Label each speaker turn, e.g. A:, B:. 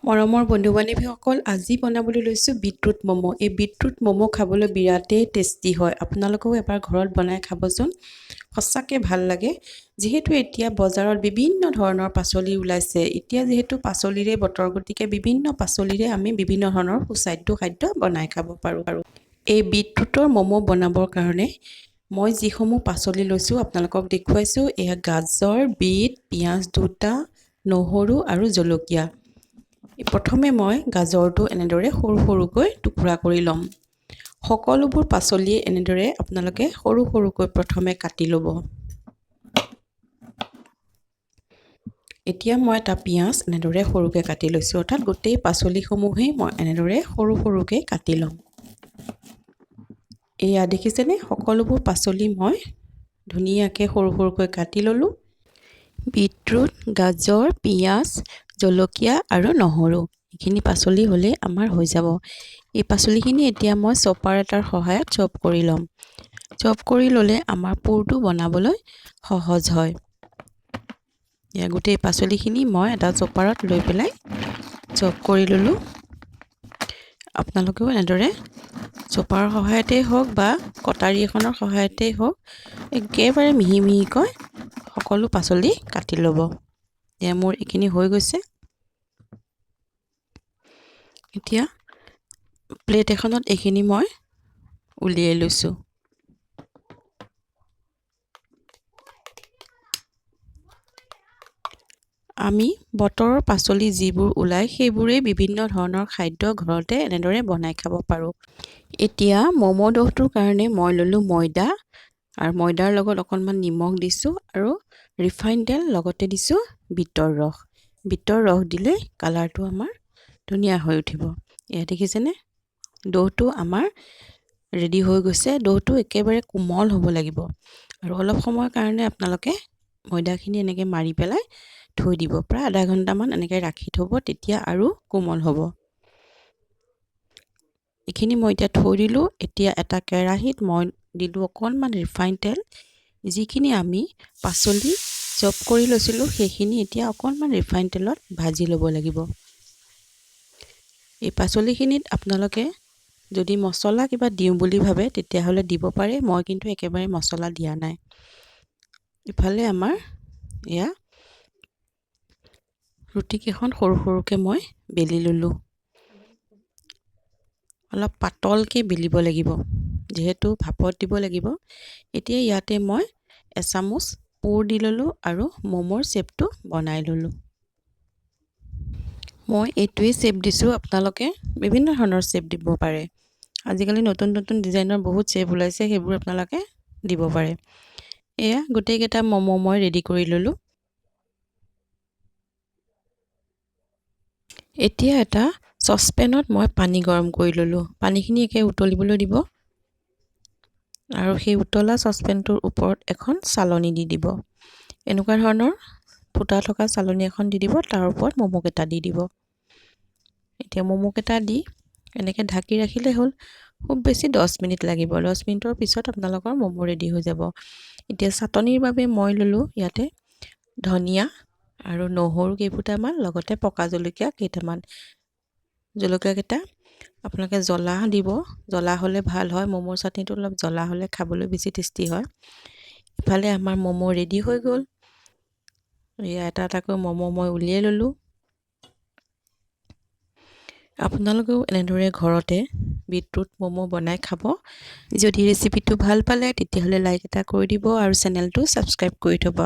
A: মৰমৰ বন্ধু বান্ধৱীসকল, আজি বনাবলৈ লৈছোঁ বিটৰুট ম'ম'। এই বিটৰুট ম'ম' খাবলৈ বিৰাটেই টেষ্টি হয়। আপোনালোকেও এবাৰ ঘৰত বনাই খাবচোন, সঁচাকৈ ভাল লাগে। যিহেতু এতিয়া বজাৰত বিভিন্ন ধৰণৰ পাচলি ওলাইছে, এতিয়া যিহেতু পাচলিৰে বতৰ, গতিকে বিভিন্ন পাচলিৰে আমি বিভিন্ন ধৰণৰ সুস্বাদু খাদ্য বনাই খাব পাৰোঁ। এই বিটৰুটৰ ম'ম' বনাবৰ কাৰণে মই যিসমূহ পাচলি লৈছোঁ আপোনালোকক দেখুৱাইছোঁ। এয়া গাজৰ, বিট, পিঁয়াজ দুটা, নহৰু আৰু জলকীয়া। প্ৰথমে মই গাজৰটো এনেদৰে সৰু সৰুকৈ টুকুৰা কৰি ল'ম। সকলোবোৰ পাচলি এনেদৰে আপোনালোকে সৰু সৰুকৈ প্ৰথমে কাটি ল'ব। এতিয়া মই এটা পিঁয়াজ এনেদৰে সৰুকৈ কাটি লৈছোঁ, অৰ্থাৎ গোটেই পাচলিসমূহেই মই এনেদৰে সৰু সৰুকৈ কাটি ল'ম। এয়া দেখিছেনে, সকলোবোৰ পাচলি মই ধুনীয়াকৈ সৰু সৰুকৈ কাটি ল'লোঁ। বিটৰুট, গাজৰ, পিঁয়াজ, জলকীয়া আৰু নহৰু, এইখিনি পাচলি হ'লেই আমাৰ হৈ যাব। এই পাচলিখিনি এতিয়া মই চপাৰ এটাৰ সহায়ত চপ কৰি ল'ম। চপ কৰি ল'লে আমাৰ পুৰটো বনাবলৈ সহজ হয়। এয়া গোটেই পাচলিখিনি মই এটা চপাৰত লৈ পেলাই চপ কৰি ল'লোঁ। আপোনালোকেও এনেদৰে চপাৰৰ সহায়তেই হওক বা কটাৰী এখনৰ সহায়তেই হওক, একেবাৰে মিহি মিহিকৈ সকলো পাচলি কাটি ল'ব। এয়া মোৰ এইখিনি হৈ গৈছে। এতিয়া প্লেট এখনত এইখিনি মই উলিয়াই লৈছোঁ। আমি বতৰৰ পাচলি যিবোৰ ওলায় সেইবোৰেই বিভিন্ন ধৰণৰ খাদ্য ঘৰতে এনেদৰে বনাই খাব পাৰোঁ। এতিয়া ম'ম' ডোটোৰ কাৰণে মই ল'লোঁ ময়দা, আৰু ময়দাৰ লগত অকণমান নিমখ দিছোঁ আৰু ৰিফাইন তেল, লগতে দিছোঁ বিটৰ ৰস। বিটৰ ৰস দিলে কালাৰটো আমাৰ ধুনীয়া হৈ উঠিব। এয়া দেখিছেনে, ডোটো আমাৰ ৰেডি হৈ গৈছে। ডোটো একেবাৰে কোমল হ'ব লাগিব, আৰু অলপ সময়ৰ কাৰণে আপোনালোকে ময়দাখিনি এনেকৈ মাৰি পেলাই থৈ দিব। প্ৰায় আধা ঘণ্টামান এনেকৈ ৰাখি থ'ব, তেতিয়া আৰু কোমল হ'ব। এইখিনি মই এতিয়া থৈ দিলোঁ। এতিয়া এটা কেৰাহীত মই দিলোঁ অকণমান ৰিফাইন তেল। যিখিনি আমি পাচলি চপ কৰি লৈছিলোঁ সেইখিনি এতিয়া অকণমান ৰিফাইন তেলত ভাজি ল'ব লাগিব। এই পাচলিখিনিত আপোনালোকে যদি মছলা কিবা দিওঁ বুলি ভাবে তেতিয়াহ'লে দিব পাৰে, মই কিন্তু একেবাৰে মছলা দিয়া নাই। ইফালে আমাৰ এয়া ৰুটিকেইখন সৰু সৰুকৈ মই বেলি ল'লোঁ। অলপ পাতলকৈ বেলিব লাগিব, যিহেতু ভাপত দিব লাগিব। এতিয়া ইয়াতে মই এচামুচ পুৰ দি ল'লোঁ আৰু ম'মৰ শ্বেপটো বনাই ল'লোঁ। মই এইটোৱেই শ্বেপ দিছোঁ, আপোনালোকে বিভিন্ন ধৰণৰ শ্বেপ দিব পাৰে। আজিকালি নতুন নতুন ডিজাইনৰ বহুত শ্বেপ ওলাইছে, সেইবোৰ আপোনালোকে দিব পাৰে। এয়া গোটেইকেইটা ম'ম' মই ৰেডি কৰি ল'লোঁ। এতিয়া এটা চচপেনত মই পানী গৰম কৰি ল'লোঁ। পানীখিনি একে উতলিবলৈ দিব, আৰু সেই উতলা চচপেনটোৰ ওপৰত এখন চালনী দি দিব। এনেকুৱা ধৰণৰ ফুটা থকা চালনী এখন দি দিব, তাৰ ওপৰত ম'ম'কেইটা দি দিব। এতিয়া ম'ম'কেইটা দি এনেকৈ ঢাকি ৰাখিলে হ'ল। খুব বেছি 10 মিনিট লাগিব। 10 মিনিটৰ পিছত আপোনালোকৰ ম'ম' ৰেডি হৈ যাব। এতিয়া চাটনিৰ বাবে মই ল'লোঁ ইয়াতে ধনিয়া আৰু নহৰু কেইফুটামান, লগতে পকা জলকীয়া কেইটামান। জলকীয়াকেইটা আপোনালোকে জ্বলা দিব, জ্বলা হ'লে ভাল হয়। ম'মৰ চাটনিটো অলপ জ্বলা হ'লে খাবলৈ বেছি টেষ্টি হয়। ইফালে আমাৰ ম'ম' ৰেডি হৈ গ'ল। এয়া এটা এটাকৈ ম'ম' মই উলিয়াই ল'লোঁ। আপোনালোকেও এনেদৰে ঘৰতে বিটৰুট ম'ম' বনাই খাব। যদি ৰেচিপিটো ভাল পালে তেতিয়াহ'লে লাইক এটা কৰি দিব আৰু চেনেলটো ছাবস্ক্ৰাইব কৰি থ'ব।